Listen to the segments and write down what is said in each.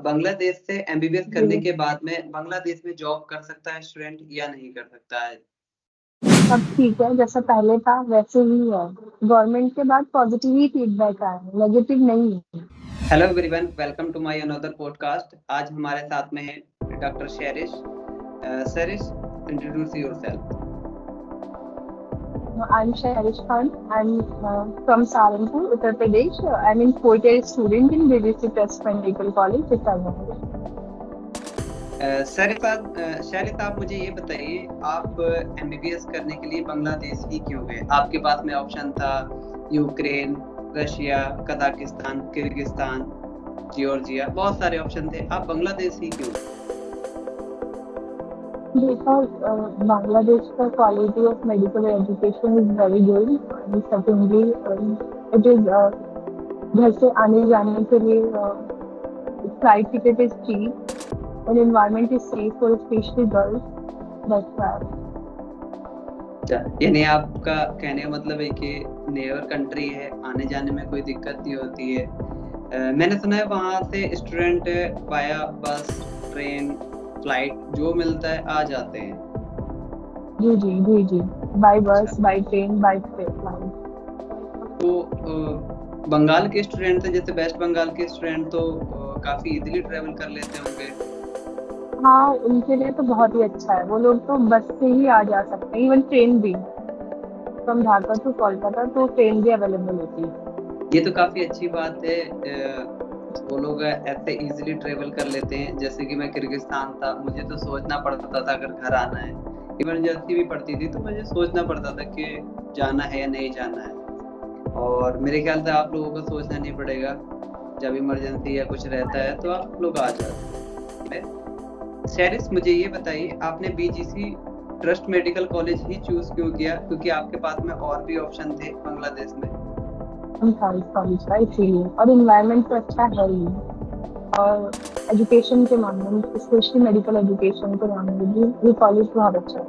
बांग्लादेश से एमबीबीएस जी। करने के बाद में बांग्लादेश में जॉब कर सकता है स्टूडेंट या नहीं कर सकता है? सब ठीक है, जैसा पहले था वैसे ही है। गवर्नमेंट के बाद पॉजिटिव ही फीडबैक आया है, नेगेटिव नहीं है। Hello everyone, welcome to my another podcast. आज हमारे साथ में है doctor Sharish. Sharish, introduce yourself. I'm Sharish Khan. I'm from Saharanpur, Uttar Pradesh. I'm in fourth year student in BBC Trust Medical College, Chittagong. शेरिश साहब, मुझे ये बताइए, आप एमबीबीएस करने के लिए बांग्लादेश ही क्यों गए? आपके पास में ऑप्शन था Ukraine, Russia, Kazakhstan, Kyrgyzstan, Georgia, बहुत सारे ऑप्शन थे। आप बांग्लादेश ही क्यों? Because Bangladesh का quality of medical education is very good. And secondly, it is घर से आने जाने के लिए flight ticket is cheap and environment is safe for especially girls. That's why. यानी आपका कहने का मतलब है कि नेबर कंट्री है, आने जाने में कोई दिक्कत नहीं होती है। मैंने सुना है वहाँ से स्टूडेंट वाया बस, ट्रेन, फ्लाइट जो मिलता है आ जाते हैं। जी बाय बस, बाय ट्रेन, बाय फ्लाइट। तो बंगाल के स्टूडेंट थे, जैसे वेस्ट बंगाल के स्टूडेंट तो काफी इजीली ट्रेवल कर लेते होंगे। हाँ, उनके लिए तो बहुत ही अच्छा है। वो लोग तो बस से ही आ जा सकते हैं, इवन ट्रेन भी। फ्रॉम ढाका टू कोलकाता तो ट्रेन भी अवेलेबल होती है। ये तो काफी अच्छी बात है। वो लोग ऐसे इजीली ट्रेवल कर लेते हैं। जैसे कि मैं किर्गिस्तान था, मुझे तो सोचना पड़ता था अगर घर आना है, इमरजेंसी भी पड़ती थी तो मुझे सोचना पड़ता था कि जाना है या नहीं जाना है। और मेरे ख्याल से आप लोगों को सोचना नहीं पड़ेगा, जब इमरजेंसी या कुछ रहता है तो आप लोग आ जाते हैं। शेरिश, मुझे ये बताइए, आपने बीजीसी ट्रस्ट मेडिकल कॉलेज ही चूज क्यों किया? क्योंकि आपके पास में और भी ऑप्शन थे बांग्लादेश में। कॉलेज का इसीलिए, और इन्वायरमेंट तो अच्छा है ही, और एजुकेशन के मामले में, स्पेशली मेडिकल एजुकेशन के मामले में ये कॉलेज बहुत अच्छा है।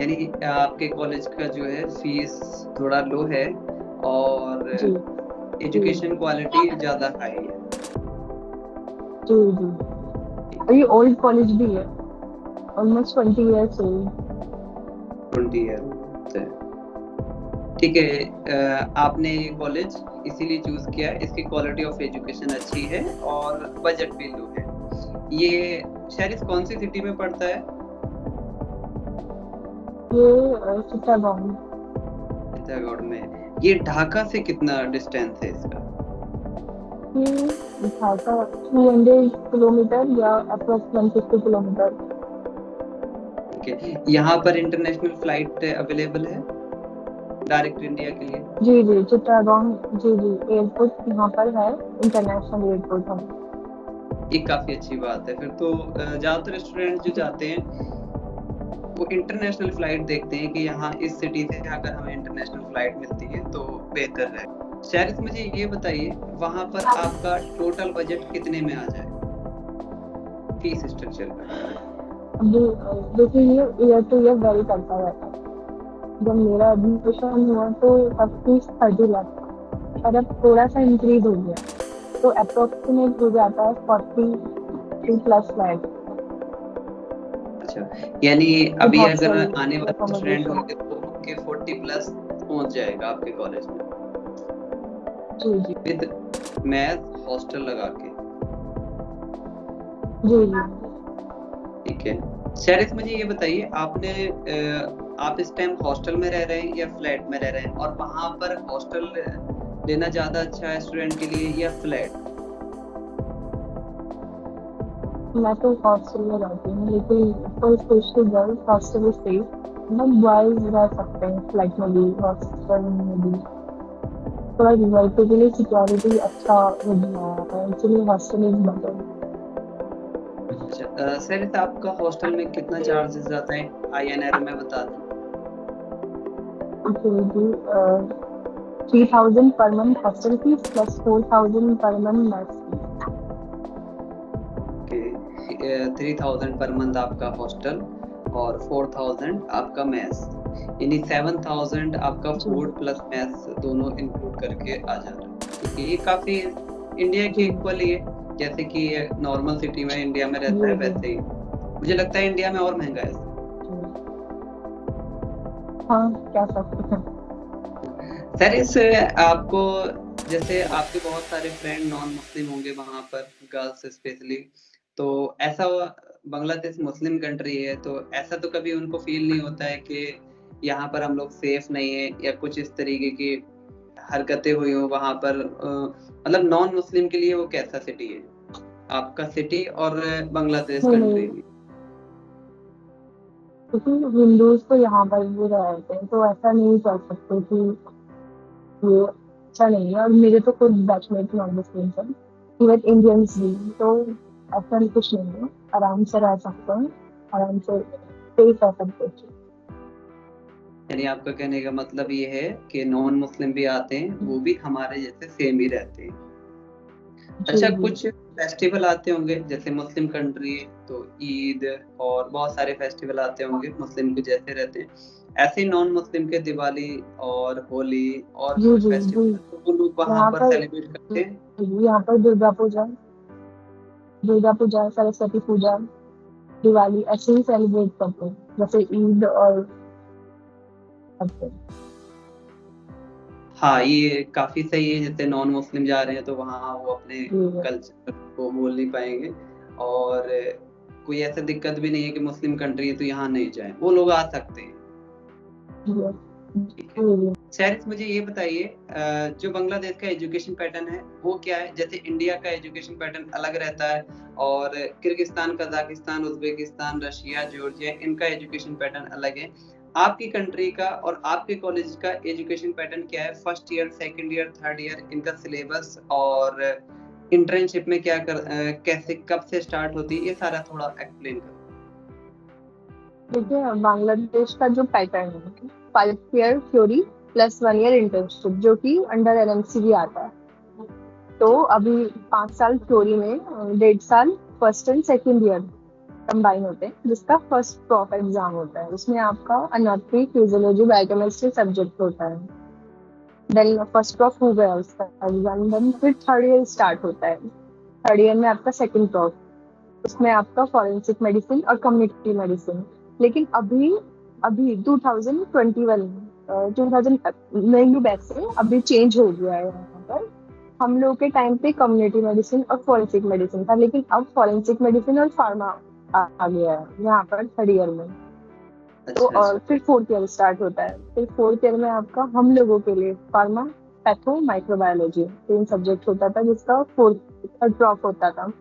यानी आपके कॉलेज का जो है फीस थोड़ा लो है और एजुकेशन क्वालिटी ज्यादा हाई है। जी और ये ओल्ड कॉलेज भी है, ऑलमोस्ट 20 इयर्स ओल्ड। 20 ईयर, ठीक है। आपने ये कॉलेज इसीलिए चूज किया, इसकी क्वालिटी ऑफ एजुकेशन अच्छी है और बजट भी लो है। ये शेरिश कौन सी सिटी में पड़ता है? ये चिट्टागोंग में। ये ढाका से कितना डिस्टेंस है इसका? ये ढाका 200 किलोमीटर या अप्रॉक्स 150 किलोमीटर। यहाँ पर इंटरनेशनल फ्लाइट अवेलेबल है डायरेक्ट इंडिया के लिए? जी चिट्टागोंग जी एयरपोर्ट यहाँ पर है, इंटरनेशनल एयरपोर्ट है। ये काफी अच्छी बात है। फिर तो ज्यादातर स्टूडेंट जो जाते हैं वो इंटरनेशनल फ्लाइट देखते हैं कि यहाँ इस सिटी से अगर हमें इंटरनेशनल फ्लाइट मिलती है तो बेहतर है। शेरिश, मुझे ये बताइए, वहाँ पर आपका टोटल बजट कितने में आ जाए फीस स्ट्रक्चर का? देखिए, ये ईयर टू ईयर वेरी करता रहता है। जब मेरा एडमिशन हुआ तो सब फीस 30 लाख था, और अब थोड़ा सा इंक्रीज हो गया, तो अप्रोक्सीमेट हो जाता है 40+ लाख। अच्छा, यानी अभी अगर आने वाले स्टूडेंट होंगे तो उनके 40+ पहुंच जाएगा आपके कॉलेज में? जी विद मैथ हॉस्टल लगा के? जी ठीक है। शेरिश, मुझे ये बताइए, आप इस टाइम हॉस्टल में रह रहे हैं या फ्लैट में रह रहे हैं? और वहाँ पर हॉस्टल लेना ज्यादा अच्छा है स्टूडेंट के लिए या फ्लैट? मैं तो हॉस्टल में रहती हूँ, लेकिन for specially girls hostel is safe, but boys रह सकते हैं फ्लैट में भी, हॉस्टल में भी। थोड़ा लड़कों के लिए सिक्योरिटी अच्छा हो गया है, इसलिए हॉस्टल इज बेटर। अच्छा, शेरिश, आपका हॉस्टल में कितना चार्जेस जाता है INR में बता दें? 3,000 per month hostel fees plus 4,000 per month mess fees। 3,000 per month आपका हॉस्टल और 4,000 आपका मैस, यानी 7,000 आपका फूड प्लस मैस दोनों इंक्लूड करके आ जा रहा है। ये काफी इंडिया के जी इक्वल ही है, जैसे कि नॉर्मल सिटी में इंडिया में रहता है जी जी वैसे ही मुझे लगता है इंडिया में और महंगा है। जी। हाँ, कह सकते हैं। सर इस आपको जैसे आपके बहुत सारे फ्रेंड नॉन मुस्लिम होंगे वहां पर, गर्ल्स स्पेशली, तो ऐसा बांग्लादेश मुस्लिम कंट्री है, तो ऐसा तो कभी उनको फील नहीं होता है कि यहाँ पर हम लोग सेफ नहीं है या कुछ इस तरीके की हरकतें हुई हो वहां पर, मतलब नॉन मुस्लिम के लिए वो कैसा सिटी है आपका सिटी और बांग्लादेश नहीं कंट्री नहीं, भी? क्योंकि हिंदूज तो यहाँ पर भी रहते हैं, तो ऐसा नहीं कर सकते कि ये अच्छा नहीं है। और मेरे तो खुद बैचमेट नॉन मुस्लिम है, इवन इंडियंस भी, तो ऐसा नहीं कुछ नहीं है। आराम से रह सकते हैं, आराम से सेफ है सब कुछ। यानी आपका कहने का मतलब ये है कि नॉन मुस्लिम भी आते हैं, वो भी हमारे जैसे सेम ही रहते हैं। जी अच्छा, जी कुछ फेस्टिवल आते होंगे जैसे मुस्लिम कंट्री है तो ईद और बहुत सारे फेस्टिवल आते होंगे मुस्लिम के जैसे रहते हैं, ऐसे ही नॉन मुस्लिम के दिवाली और होली और जी कोई जी जी। फेस्टिवल तो वो लोग वहां यहाँ पर पर सेलिब्रेट करते हैं। यहाँ पर दुर्गा पूजा, सरस्वती पूजा, दिवाली ऐसे ही सेलिब्रेट करते हैं, जैसे ईद और करते हैं। हाँ, ये काफी सही है, जैसे नॉन मुस्लिम जा रहे हैं तो वहाँ वो अपने जी कल्चर को भूल नहीं पाएंगे, और कोई ऐसा दिक्कत भी नहीं है कि मुस्लिम कंट्री है तो यहाँ नहीं जाए, वो लोग आ सकते हैं। जी ठीक है। जी सैरिस मुझे ये बताइए, जो बांग्लादेश का एजुकेशन पैटर्न है वो क्या है? जैसे इंडिया का एजुकेशन पैटर्न अलग रहता है और Kyrgyzstan, Kazakhstan, Uzbekistan, Russia, Georgia, इनका एजुकेशन पैटर्न अलग है। आपकी कंट्री का और आपके कॉलेज का एजुकेशन पैटर्न क्या है? First year, second year, third year, इनका सिलेबस और इंटर्नशिप में कैसे कब से स्टार्ट होती है, ये सारा थोड़ा एक्सप्लेन करो। देखिए, बांग्लादेश का जो पैटर्न है, 5 year theory plus 1 year internship, जो कि अंडर एलएमसी भी आता है। तो जी। अभी 5 साल थ्योरी में 1.5 साल first and second year combine होते हैं, जिसका फर्स्ट प्रॉप एग्जाम होता है। उसमें आपका अनाटॉमी, फिजियोलॉजी, बायोकेमिस्ट्री सब्जेक्ट होता है। देन फर्स्ट प्रॉप हो गया उसका एग्जाम, देन फिर थर्ड ईयर स्टार्ट होता है। थर्ड ईयर में आपका सेकंड प्रॉप, उसमें आपका फॉरेंसिक मेडिसिन और कम्युनिटी मेडिसिन। लेकिन अभी अभी 2021 2000 नई न्यू बैच से अभी चेंज हो गया है यहाँ पर। हम लोग के टाइम पे कम्युनिटी मेडिसिन और फॉरेंसिक मेडिसिन था, लेकिन अब फॉरेंसिक मेडिसिन और फार्मा आ गया है यहाँ पर थर्ड ईयर में। तो अच्छा और अच्छा। फिर फोर्थ ईयर स्टार्ट होता है। फिर फोर्थ ईयर में आपका हम लोगों के लिए फार्मा, पैथो, माइक्रोबायोलॉजी 3 सब्जेक्ट होता था, जिसका फोर्थ थर्ड ड्रॉप होता था।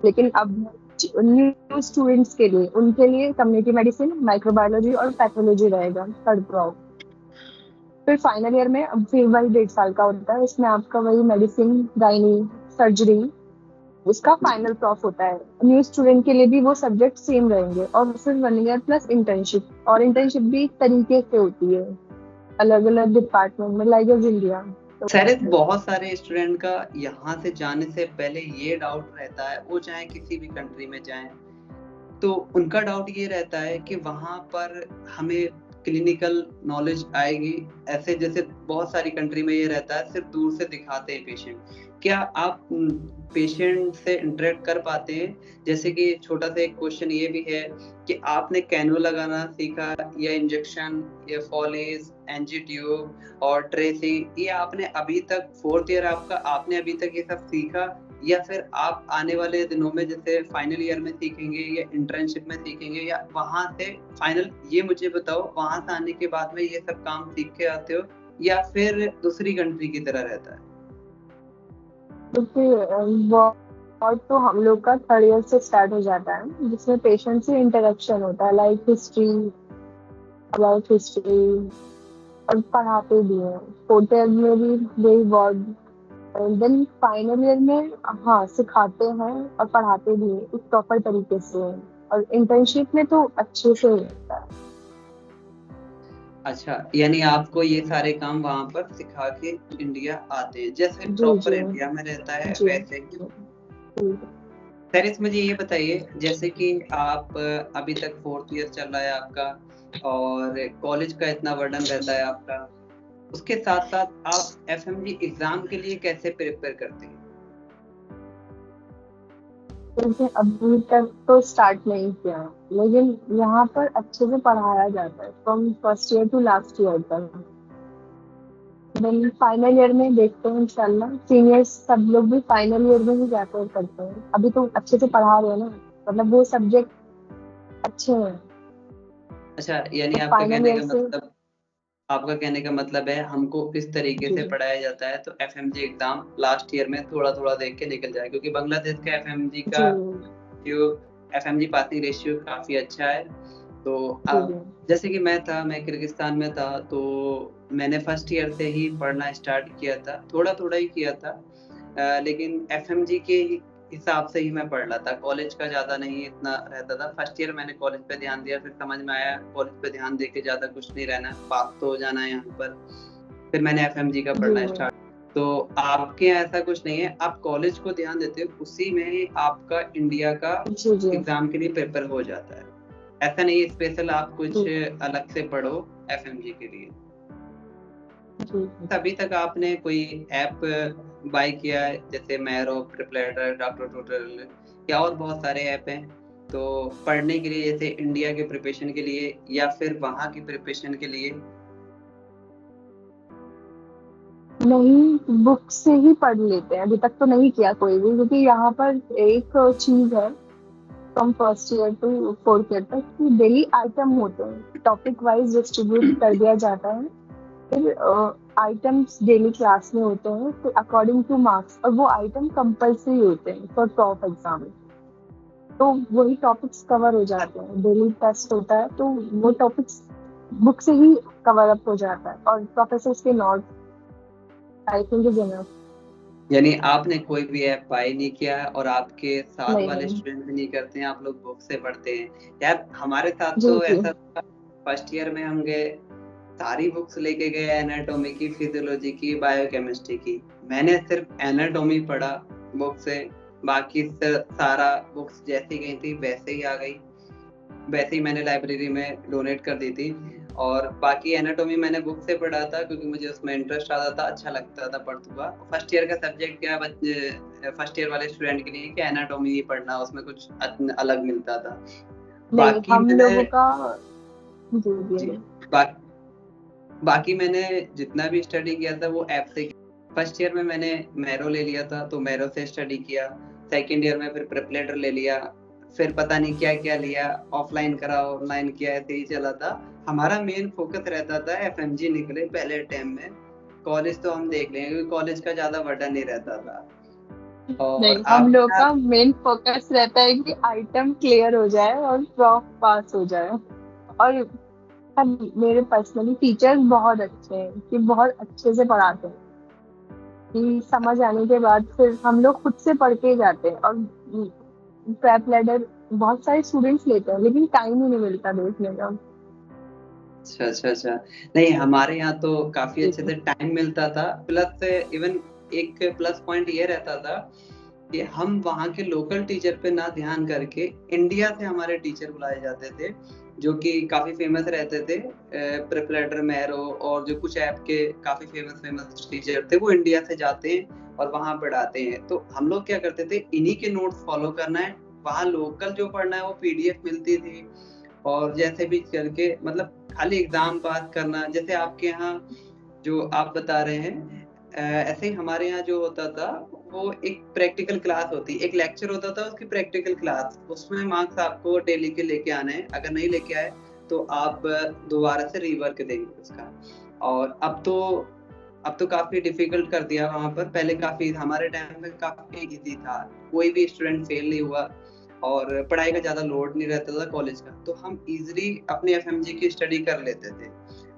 लेकिन अब न्यू स्टूडेंट्स के लिए, उनके लिए कम्युनिटी मेडिसिन, माइक्रोबायोलॉजी और पैथोलॉजी रहेगा थर्ड ड्रॉप। फिर फाइनल ईयर में अब फिर वही 1.5 साल का होता है, उसमें आपका वही मेडिसिन, गायनी, सर्जरी, उसका जी। फाइनल प्रॉफ होता है। न्यू स्टूडेंट के लिए भी वो सब्जेक्ट सेम रहेंगे, और फिर 1 ईयर प्लस इंटर्नशिप। और इंटर्नशिप भी एक तरीके से होती है, अलग अलग डिपार्टमेंट में, लाइक एज इंडिया। तो शायद वैसे बहुत सारे स्टूडेंट का यहाँ से जाने से पहले ये डाउट रहता है, वो चाहे किसी भी कंट्री में जाएं तो उनका डाउट ये रहता है कि वहां पर हमें क्लिनिकल नॉलेज आएगी, ऐसे जैसे बहुत सारी कंट्री में ये रहता है सिर्फ दूर से दिखाते हैं पेशेंट। क्या आप पेशेंट से इंटरेक्ट कर पाते हैं? जैसे कि छोटा सा एक क्वेश्चन ये भी है कि आपने कैनुला लगाना सीखा या इंजेक्शन या फॉलेज, एनजी ट्यूब और ट्रेसिंग, ये आपने अभी तक फोर्थ ईयर आपका, आपने अभी तक ये सब सीखा, या फिर आप आने वाले दिनों में जैसे फाइनल ईयर में सीखेंगे या इंटर्नशिप में सीखेंगे, या वहां से फाइनल, ये मुझे बताओ, वहां से आने के बाद में ये सब काम सीख के आते हो या फिर दूसरी कंट्री की तरह रहता है? देखिए, वार्ड तो हम लोग का थर्ड ईयर से स्टार्ट हो जाता है, जिसमें पेशेंट से इंटरेक्शन होता है, लाइक हिस्ट्री, अबाउट हिस्ट्री, और पढ़ाते भी हैं। फोर्थ ईयर में भी वही वार्ड। देन फाइनल ईयर में हाँ सिखाते हैं और पढ़ाते भी हैं एक प्रॉपर तरीके से। और इंटर्नशिप में तो अच्छे से होता है। अच्छा, यानी आपको ये सारे काम वहां पर सिखा के इंडिया आते हैं, जैसे जी प्रॉपर जी इंडिया में रहता है जी वैसे ही। जी जी सर मुझे ये बताइए, जैसे कि आप अभी तक फोर्थ ईयर चल रहा है आपका और कॉलेज का इतना वर्डन रहता है आपका, उसके साथ साथ आप एफएमजी एग्जाम के लिए कैसे प्रिपेयर करते हैं? क्योंकि अभी तक तो स्टार्ट नहीं किया, लेकिन यहाँ पर अच्छे से पढ़ाया जाता है from first year to last year तक। देन फाइनल ईयर में देखते हैं इंशाल्लाह, सीनियर्स सब लोग भी फाइनल ईयर में ही जाकर करते हैं। अभी तो अच्छे से पढ़ा रहे हैं ना, मतलब वो सब्जेक्ट अच्छे हैं। अच्छा, यानी तो फाइनल ईयर से आपका कहने का मतलब है हमको इस तरीके जी से पढ़ाया जाता है तो एफएमजी एग्जाम लास्ट ईयर में थोड़ा थोड़ा देख के निकल जाए, क्योंकि बांग्लादेश का एफएमजी जी का जो एफएमजी पासिंग रेशियो काफी अच्छा है। तो जी जी अब जैसे कि मैं किर्गिस्तान में था, तो मैंने फर्स्ट ईयर से ही पढ़ना स्टार्ट किया था, थोड़ा थोड़ा ही किया था। लेकिन एफएमजी के हिसाब से ही मैं पढ़ रहा था, कॉलेज का ज्यादा नहीं इतना रहता था। फर्स्ट ईयर मैंने कॉलेज पे ध्यान दिया, फिर समझ में आया कॉलेज पे ध्यान दे के ज्यादा कुछ नहीं रहना है, पास तो हो जाना है यहाँ पर। फिर मैंने एफएमजी का जी पढ़ना स्टार्ट। तो आपके यहाँ ऐसा कुछ नहीं है, आप कॉलेज को ध्यान देते हो, उसी में ही आपका इंडिया का जी जी एग्जाम के लिए पेपर हो जाता है। ऐसा नहीं स्पेशल आप कुछ जी अलग से पढ़ो एफएमजी के लिए। जी अभी तक आपने कोई ऐप बाय किया है, जैसे मैरो, प्रिपलेटर, डॉक्टर ट्यूटोरियल या और बहुत सारे ऐप हैं, तो पढ़ने के लिए, जैसे इंडिया के प्रिपरेशन के लिए या फिर वहाँ की प्रिपरेशन के लिए? नहीं, बुक से ही पढ़ लेते हैं। अभी तक तो नहीं किया कोई भी, क्योंकि यहाँ पर एक चीज है from first year to fourth year तक कि डेली आइटम होते हैं, टॉपिक वाइज डिस्ट्रीब्यूट कर दिया जाता है। फिर आइटम्स डेली क्लास में होते हैं, तो अकॉर्डिंग टू मार्क्स, और वो आइटम कंपल्सरी होते हैं फॉर टॉप एग्जाम। तो वही टॉपिक्स कवर हो जाते हैं, डेली टेस्ट होता है तो वो टॉपिक्स बुक से ही कवर अप हो जाता है, और प्रोफेसर्स के note I think is enough. यानी आपने कोई भी ऐप बाय नहीं किया है और आपके साथ नहीं वाले नहीं स्टूडेंट भी नहीं करते हैं, आप लोग बुक से पढ़ते हैं? यार हमारे साथ जी तो जी ऐसा था, फर्स्ट ईयर में हम गए, सारी बुक्स लेके गए, एनाटॉमी की, फिजियोलॉजी की, बायोकेमिस्ट्री की। मैंने सिर्फ एनाटॉमी पढ़ा बुक से, बाकी सारा बुक्स जैसी गई थी वैसे ही आ गई, वैसे ही मैंने लाइब्रेरी में डोनेट कर दी थी। और बाकी एनाटॉमी मैंने बुक से पढ़ा था, क्योंकि मुझे उसमें इंटरेस्ट आता था, अच्छा लगता था पढ़ता। फर्स्ट ईयर का सब्जेक्ट क्या फर्स्ट ईयर वाले स्टूडेंट के लिए कि एनाटॉमी ही पढ़ना, उसमें कुछ अलग मिलता था। नहीं, बाकी हम मैंने लोगों का जी जी जी बा, बाकी मैंने जितना भी स्टडी किया था वो ऐप से। फर्स्ट ईयर में मैंने मैरो ले लिया था, तो मैरो से स्टडी किया। सेकंड ईयर में फिर प्रिपलेटर ले लिया, फिर पता नहीं क्या क्या लिया, ऑफलाइन करा, ऑनलाइन किया, ऐसे ही चला था। हमारा मेन फोकस रहता था एफएमजी निकले पहले टाइम में, कॉलेज तो हम देख लेंगे क्योंकि कॉलेज का ज्यादा बर्डन नहीं रहता था। और नहीं, हम लोग आपका? का मेन फोकस रहता है कि आइटम क्लियर हो जाए और प्रॉफ पास हो जाए। और हम, मेरे पर्सनली टीचर्स बहुत अच्छे हैं कि बहुत अच्छे से पढ़ाते हैं, कि समझ आने के बाद फिर हम लोग खुद से पढ़ के जाते हैं। और प्रेप लैडर बहुत सारे स्टूडेंट्स लेते हैं, लेकिन टाइम ही नहीं मिलता देखने का। अच्छा अच्छा अच्छा। नहीं, हमारे यहाँ तो काफी जी अच्छे से टाइम मिलता था, प्लस इवन एक प्लस पॉइंट ये रहता था कि हम वहाँ के लोकल टीचर पे ना ध्यान करके इंडिया से हमारे टीचर बुलाए जाते थे, जो कि काफी फेमस रहते थे। प्रिपलेटर, मैरो और जो कुछ ऐप के काफी फेमस फेमस टीचर थे, वो इंडिया से जाते हैं और वहाँ पढ़ाते हैं। तो हम लोग क्या करते थे, इन्हीं के नोट्स फॉलो करना है, वहाँ लोकल जो पढ़ना है वो पीडीएफ मिलती थी, और जैसे भी करके मतलब खाली एग्जाम पास करना। जैसे आपके यहाँ जो आप बता रहे हैं, ऐसे ही हमारे यहाँ जो होता था, वो एक प्रैक्टिकल क्लास होती, एक लेक्चर होता था, उसकी प्रैक्टिकल क्लास, उसमें मार्क्स आपको डेली के लेके आने हैं, अगर नहीं लेके आए तो आप दोबारा से रीवर्क देंगे उसका। और अब तो काफी डिफिकल्ट कर दिया वहां पर, पहले काफी, हमारे टाइम में काफी इजी था, कोई भी स्टूडेंट फेल नहीं हुआ और पढ़ाई का ज्यादा लोड नहीं रहता था कॉलेज का, तो हम इजीली अपने एफएमजी की स्टडी कर लेते थे।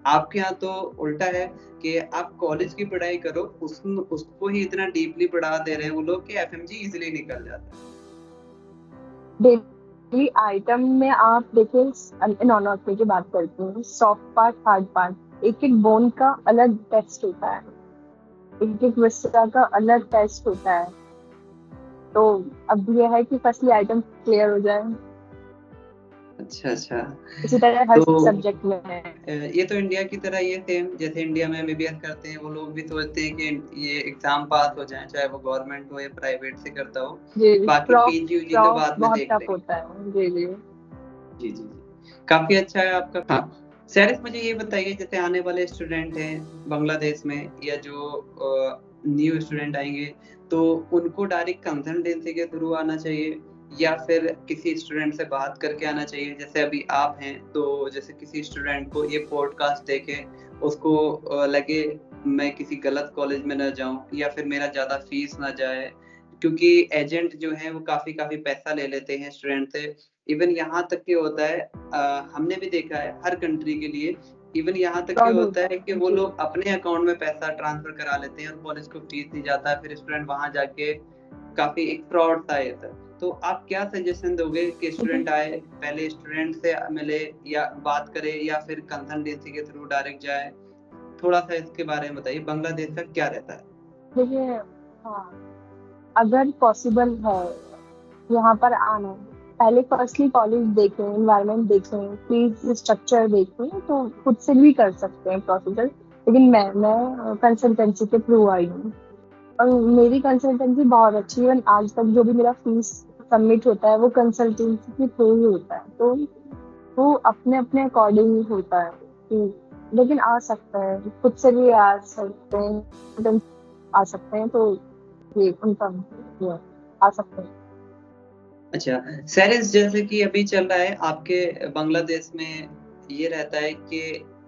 आपके यहाँ तो उल्टा है कि आप कॉलेज की पढ़ाई करो, उसको ही इतना डीपली पढ़ा दे रहे हैं वो लोग कि एफएमजी इजीली निकल जाता है। डेली आइटम में आप देखिए, नॉन ऑर्थो की बात करती हूँ, सॉफ्ट पार्ट, हार्ड पार्ट, एक एक बोन का अलग टेस्ट होता है, एक एक विसरा का अलग टेस्ट होता है। तो अब यह है कि फर्स्टली आइटम क्लियर हो जाए। अच्छा अच्छा। इसी तरह हर तो सब्जेक्ट में है। ये तो इंडिया की तरह ही है सेम, जैसे इंडिया में एमबीबीएस करते हैं वो लोग भी सोचते हैं कि ये एग्जाम पास हो जाए, चाहे वो गवर्नमेंट हो या प्राइवेट से करता हो, जी, बाकी प्रॉफ पीजी वीजी तो प्रॉफ बाद में बहुत देख टफ लेंगे। होता है। जी, जी। जी जी जी, काफी अच्छा है आपका। हाँ सैरिस, मुझे ये बताइए, जैसे आने वाले स्टूडेंट हैं बांग्लादेश में, या जो न्यू स्टूडेंट आएंगे, तो उनको डायरेक्ट कंसल्टेंसी के थ्रू आना चाहिए या फिर किसी स्टूडेंट से बात करके आना चाहिए? जैसे अभी आप हैं, तो जैसे किसी स्टूडेंट को ये पॉडकास्ट देखे उसको लगे मैं किसी गलत कॉलेज में ना जाऊं, या फिर मेरा ज्यादा फीस ना जाए, क्योंकि एजेंट जो है वो काफी काफी पैसा ले लेते हैं स्टूडेंट से। इवन यहाँ तक के होता है, हमने भी देखा है हर कंट्री के लिए, इवन यहाँ तक के फ्रॉड होता होता है कि है। वो जी। लोग अपने अकाउंट में पैसा ट्रांसफर करा लेते हैं और कॉलेज को फीस नहीं जाता है, फिर स्टूडेंट वहां जाके काफी एक फ्रॉड सा ये था। तो आप क्या सजेशन दोगे कि लेकिन स्टूडेंट आए, पहले स्टूडेंट से मिले या बात करे, या फिर कंसल्टेंसी के थ्रू डायरेक्ट जाए? थोड़ा सा इसके बारे में बताइए, बांग्लादेश का क्या रहता है? देखिए, हाँ, अगर पॉसिबल है यहाँ पर आना, पहले फर्स्टली कॉलेज देखें, एनवायरनमेंट देखें, फीस स्ट्रक्चर देखें, तो खुद से भी कर सकते हैं प्रोसीजर। लेकिन मैं कंसल्टेंसी के थ्रू आई हूँ, और मेरी कंसल्टेंसी बहुत अच्छी है। आज तक जो भी मेरा फीस सबमिट होता है वो कंसल्टेंसी के थ्रू ही होता है, तो वो अपने अपने अकॉर्डिंग ही होता है लेकिन आ सकता है, खुद से भी आ सकते हैं, आ सकते हैं, तो ये उनका ये है, आ सकते हैं। अच्छा सैरिस, जैसे कि अभी चल रहा है आपके बांग्लादेश में, ये रहता है कि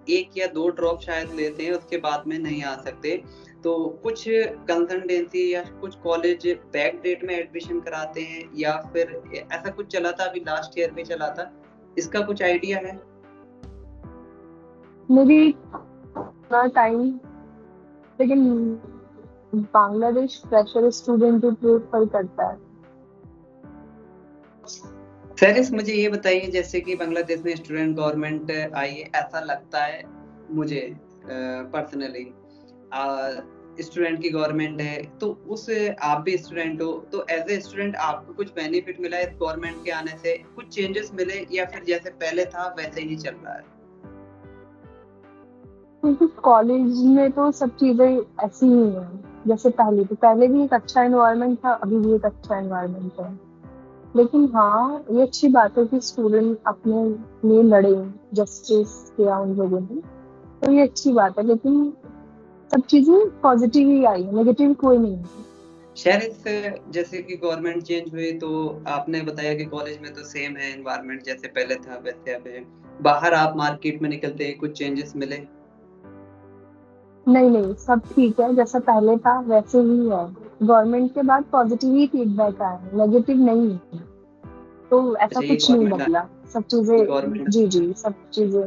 1 या 2 ड्रॉप शायद लेते हैं, उसके बाद में नहीं आ सकते। तो कुछ कंसल्टेंसी या कुछ कॉलेज बैक डेट में एडमिशन कराते हैं, या फिर ऐसा कुछ चला था अभी लास्ट ईयर में चला था, इसका कुछ आइडिया है? मेरी टाइम, लेकिन बांग्लादेश फ्रेशर स्टूडेंट भी प्रेफर करता है। सैरिस, मुझे ये बताइए, जैसे कि बांग्लादेश में स्टूडेंट गवर्नमेंट आई है ऐसा लगता है मुझे पर्सनली, स्टूडेंट की गवर्नमेंट है, तो उस आप भी स्टूडेंट हो, तो एज ए स्टूडेंट आपको कुछ बेनिफिट मिला है इस गवर्नमेंट के आने से, कुछ चेंजेस मिले, या फिर जैसे पहले था वैसे ही चल रहा है? क्योंकि कॉलेज में तो सब चीजें ऐसी ही हैं जैसे पहले थी। पहले भी एक अच्छा एनवायरनमेंट था, अभी भी एक अच्छा एनवायरनमेंट है। लेकिन हाँ, ये अच्छी बात है कि स्टूडेंट अपने लिए लड़े, जस्टिस किया उन लोगों ने, तो ये अच्छी बात है। लेकिन सब चीजें पॉजिटिव ही आई है, नेगेटिव कोई नहीं है। शायद इस जैसे कि गवर्नमेंट चेंज हुई, तो आपने बताया कि कॉलेज में तो सेम है एनवायरनमेंट, जैसे पहले था वैसे अब है। बाहर आप मार्केट में निकलते हैं, कुछ चेंजेस मिले? नहीं नहीं, सब ठीक है, जैसा पहले था वैसे ही है। गवर्नमेंट के बाद पॉजिटिव ही फीडबैक आया है, नेगेटिव नहीं है। तो ऐसा अच्छा, ये कुछ नहीं गवर्नमेंट बदला, सब ये चीजें, गवर्नमेंट जी जी, सब चीजें।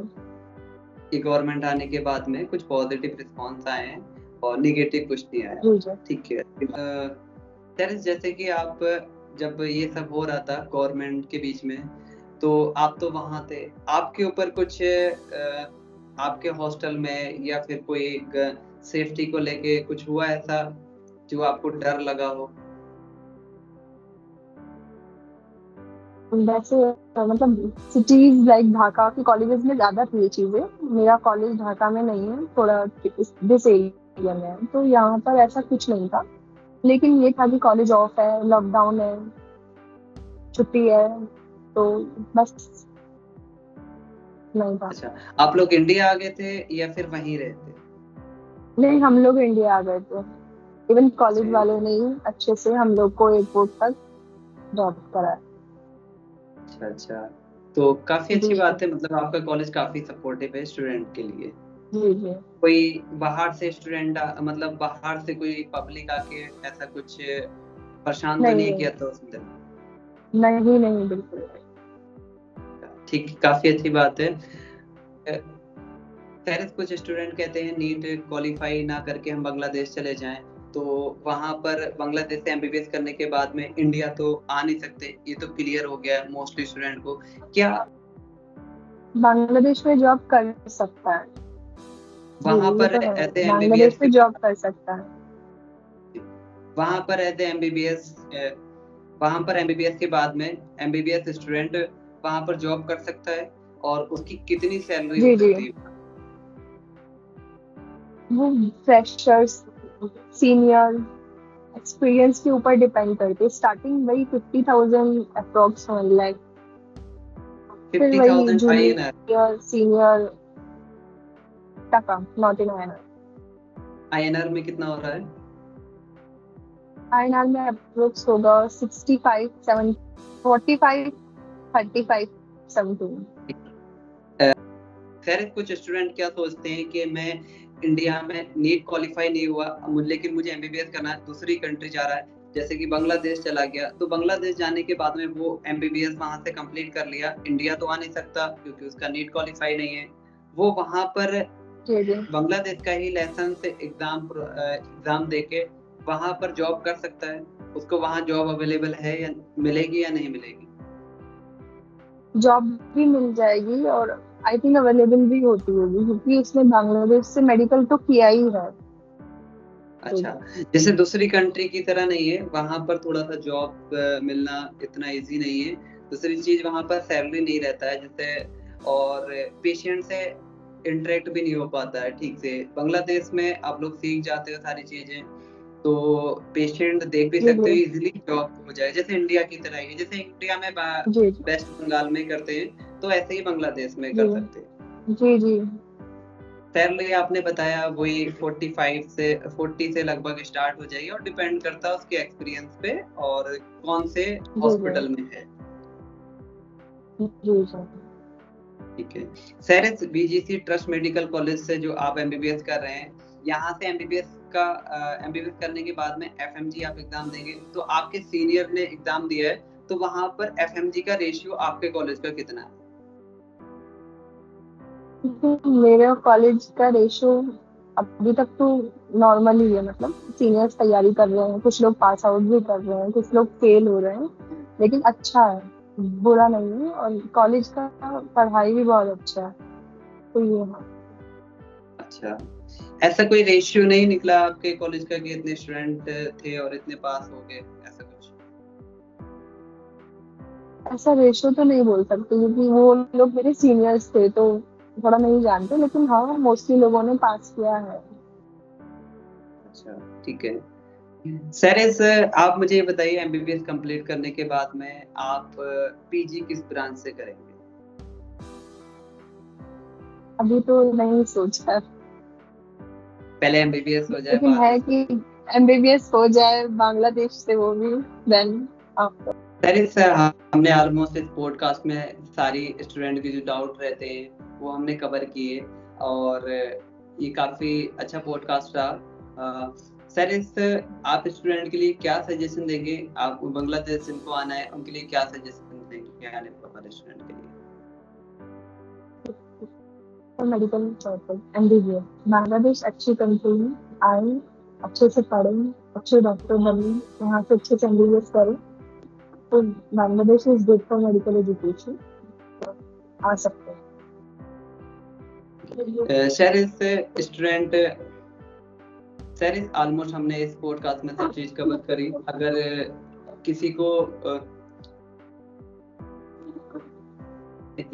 ये गवर्नमेंट आने के बाद में कुछ पॉजिटिव रिस्पॉन्स आए हैं और निगेटिव कुछ नहीं आया। जी जी। ठीक है। सर, जैसे कि आप, जब ये सब हो रहा था गवर्नमेंट के बीच में, तो आप तो वहां थे, आपके ऊपर कुछ आपके हॉस्टल में या फिर कोई सेफ्टी को लेके कुछ हुआ ऐसा जो आपको डर लगा हो? वैसे मतलब सिटीज लाइक ढाका के कॉलेजेस में ज्यादा थी ये चीजें। मेरा कॉलेज ढाका में नहीं है, थोड़ा दिस एरिया में है, तो यहाँ पर ऐसा कुछ नहीं था। लेकिन ये था कि कॉलेज ऑफ है, लॉकडाउन है, छुट्टी है, तो बस नहीं था। अच्छा, आप लोग इंडिया आ गए थे या फिर वहीं रहते? नहीं, हम लोग इंडिया आ गए थे। इवन अच्छा, कॉलेज वालों ने ही अच्छे से हम लोग को एयरपोर्ट तक ड्रॉप कराया। अच्छा अच्छा, तो काफी जी अच्छी जी। बात है, मतलब आपका कॉलेज काफी सपोर्टिव है स्टूडेंट के लिए। जी जी। कोई बाहर से स्टूडेंट, मतलब बाहर से कोई पब्लिक आके ऐसा कुछ परेशान तो नहीं नहीं नहीं, किया था उस दिन? नहीं नहीं, बिल्कुल नहीं। ठीक, काफी अच्छी बात है। खैर, कुछ स्टूडेंट कहते हैं नीट क्वालिफाई ना करके हम बांग्लादेश चले जाएं, तो वहां पर बांग्लादेश से एमबीबीएस करने के बाद में इंडिया तो आ नहीं सकते, ये तो क्लियर हो गया है मोस्टली स्टूडेंट को। क्या बांग्लादेश में जॉब कर सकता है। जी, वहां ये पर तो है, ऐसे बांग्लादेश एमबीबीएस में जॉब कर सकता है। वहां पर एज ए एमबीबीएस वहां पर एमबीबीएस के बाद में एमबीबीएस स्टूडेंट वहाँ पर जॉब कर सकता है और उसकी कितनी सैलरी हो जी जी, सकती है? वो फ्रेशर्स, सीनियर, एक्सपीरियंस के ऊपर डिपेंड करते, स्टार्टिंग वही 50,000 अप्रोक्स 1 लाख, फिर वही 50,000 INR। जूनियर सीनियर टका, नॉट इन आईएनआर। INR में कितना हो रहा है? आईएनआर में अप्रोक्स होगा 65 7, 45 35 समथिंग। खैर कुछ स्टूडेंट क्या सोचते हैं कि मैं इंडिया में नीट क्वालिफाई नहीं हुआ, लेकिन मुझे एमबीबीएस करना है, दूसरी कंट्री जा रहा है, जैसे कि बांग्लादेश चला गया, तो बांग्लादेश जाने के बाद में वो एमबीबीएस वहां से कंप्लीट कर लिया, इंडिया तो आ नहीं सकता क्योंकि उसका नीट क्वालिफाई नहीं है। वो वहां पर जी जी, बांग्लादेश का ही लाइसेंस से एग्जाम देके वहां पर जॉब कर सकता है। उसको वहां जॉब अवेलेबल है या मिलेगी या नहीं मिलेगी? जॉब भी मिल जाएगी और आई थिंक अवेलेबल भी होती होगी, क्योंकि उसने बांग्लादेश से मेडिकल तो किया ही है। अच्छा, जैसे दूसरी कंट्री की तरह नहीं है, वहां पर थोड़ा सा जॉब मिलना इतना इजी नहीं है। दूसरी चीज वहां पर सैलरी नहीं रहता है जैसे, और पेशेंट से इंटरेक्ट भी नहीं हो पाता है ठीक से। बांग्लादेश में आप लोग सीख जाते हो सारी चीजें, तो पेशेंट देख भी जी सकते जी हो, इजीली जॉब हो जाए, जैसे इंडिया की तरह ही है। जैसे इंडिया में जी जी वेस्ट बंगाल में करते हैं, तो ऐसे ही बांग्लादेश में जी कर सकते हैं। जी जी सैलरी आपने बताया वही 40 से लगभग स्टार्ट हो जाएगी, और डिपेंड करता है उसके एक्सपीरियंस पे और कौन से जी हॉस्पिटल में है। जी जी जी। ठीक है। Sarees BGC trust medical college से जो आप एमबीबीएस कर रहे हैं, यहाँ से एमबीबीएस करने के बाद में एफएमजी आप एग्जाम देंगे, तो आपके सीनियर ने एग्जाम दिया है, तो वहां पर एफएमजी का रेशियो आपके कॉलेज का कितना है? मेरे कॉलेज का रेशो अभी तक तो नॉर्मल ही है, मतलब सीनियर्स तैयारी कर रहे हैं, कुछ लोग पास आउट भी कर रहे हैं, कुछ लोग फेल हो रहे हैं, लेकिन अच्छा है, बुरा नहीं है, और कॉलेज का पढ़ाई भी बहुत अच्छा है, तो ये है। अच्छा, ऐसा कोई रेशियो नहीं निकला आपके कॉलेज का कि इतने स्टूडेंट थे और इतने पास हो गए, ऐसा कुछ? ऐसा रेशो तो नहीं बोल सकते, क्योंकि वो लोग मेरे सीनियर्स थे, तो थोड़ा नहीं जानते, लेकिन हाँ मोस्टली लोगों ने पास किया है। अच्छा, ठीक है। सैरिस, आप मुझे ये बताइए, एमबीबीएस कंप्लीट करने के बाद में आप पीजी किस ब्रांच से करेंगे? अभी तो नहीं सोचा है, पहले एमबीबीएस हो जाए, लेकिन बाद में है सोच। कि एमबीबीएस हो जाए बांग्लादेश से, वो भी देन आफ्टर। सैरिस, हमने ऑलमोस्ट इस पॉडकास्ट में सारी स्टूडेंट के जो डाउट रहते हैं वो हमने कवर किए, और ये काफी अच्छा पॉडकास्ट रहा। सैरिस, आप स्टूडेंट के लिए क्या सजेशन देंगे? आप बांग्लादेश जिनको आना है उनके लिए क्या सजेशन देंगे आने वाले स्टूडेंट के लिए? मेडिकल पर्पस एमबीबीएस, बांग्लादेश अच्छी कंट्री है, आए, अच्छे से पढ़े, अच्छे डॉक्टर बने, यहाँ से अच्छे से एमबीबीएस करें, तो Bangladesh is good for medical education, आ सकते हैं। सैरिस, स्टूडेंट सैरिस, ऑलमोस्ट हमने इस पॉडकास्ट में सब चीज कवर करी। अगर किसी को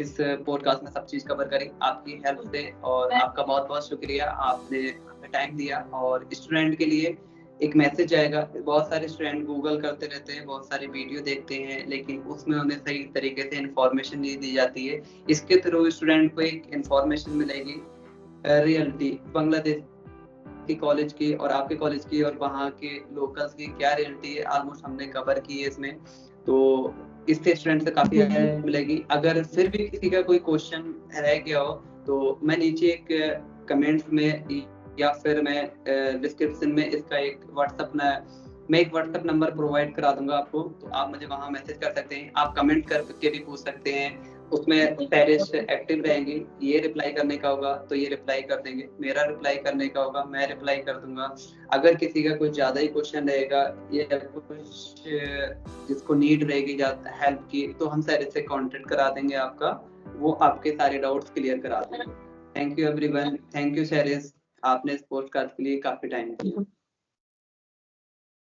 इस पॉडकास्ट में सब चीज कवर करी आपकी हेल्प से, और आपका बहुत बहुत शुक्रिया, आपने टाइम दिया। और स्टूडेंट के लिए एक मैसेज आएगा, बहुत सारे स्टूडेंट गूगल करते रहते हैं, बहुत सारी वीडियो देखते हैं, लेकिन उसमें उन्हें सही तरीके से इंफॉर्मेशन नहीं दी जाती है। इसके थ्रू स्टूडेंट को एक इंफॉर्मेशन मिलेगी, रियलिटी बांग्लादेश के कॉलेज की और आपके कॉलेज की और वहाँ के लोकल्स की क्या रियलिटी है, ऑलमोस्ट हमने कवर की है इसमें। तो इससे स्टूडेंट से काफी जी जी हेल्प मिलेगी। अगर फिर भी किसी का कोई क्वेश्चन रह गया हो, तो मैं नीचे एक कमेंट्स में या फिर मैं डिस्क्रिप्शन में इसका एक व्हाट्सएप नंबर प्रोवाइड करा दूंगा आपको, तो आप मुझे वहां मैसेज कर सकते हैं, आप कमेंट करके भी पूछ सकते हैं। उसमें सैरिस एक्टिव रहेंगी, ये रिप्लाई करने का होगा तो ये रिप्लाई कर देंगे, मेरा रिप्लाई करने का होगा मैं रिप्लाई कर दूंगा। अगर किसी का कुछ ज्यादा ही क्वेश्चन रहेगा या कुछ जिसको नीड रहेगी ज्यादा हेल्प की, तो हम सैरिस से कांटेक्ट करा देंगे आपका, वो आपके सारे डाउट्स क्लियर करा देंगे। Thank you everyone, thank you Sharish, आपने इस पॉडकास्ट के लिए काफी टाइम दिया।